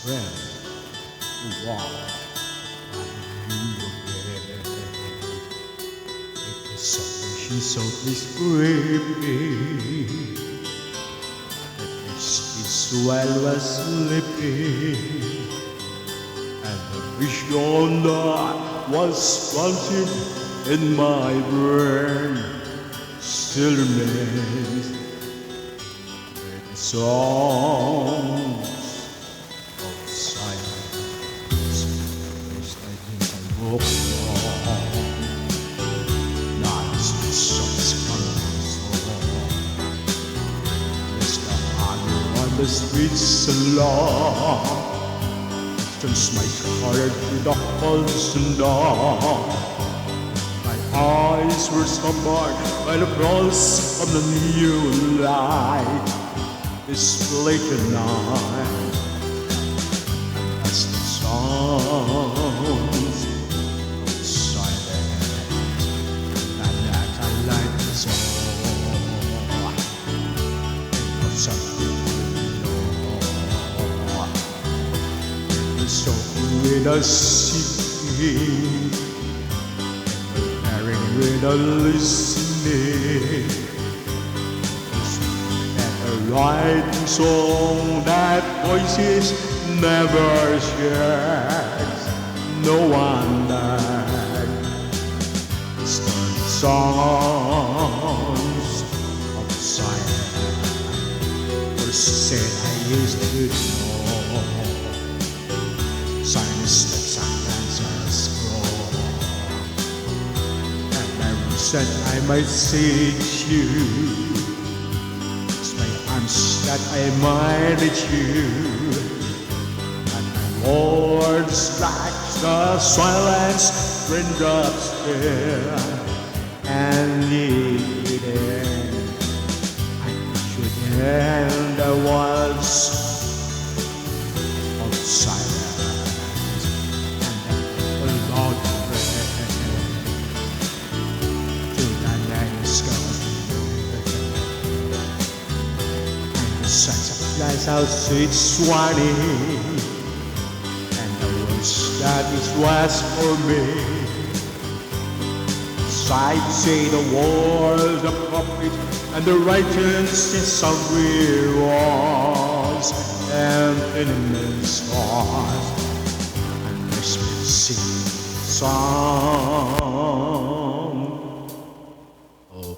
friend who walked by you again. It was she so creepy that his well was sleeping, and the vision that was planted in my brain still remains with the songs of silence. First I think I woke wrong, not as the sun's colors Mr. Honor on the streets along, turns my heart to the halls and dawn. My eyes were stumbled by the bronze of the neon light displayed tonight. As the sounds of silence and that I like the song of something to know. So with a seeking, comparing with a listening, and a writing song that voices never shares. No one that stern songs of silence. First said I used to know. Silence that sometimes scroll, and I said I might see you. It's my arms that I might reach you, and my words like the silence raindrops fell and needed. I should end the walls of silence. That's how sweet swine, and the words that it was for me. Sight say the world, the prophet, and the righteous in some was emptiness was, and this sing song of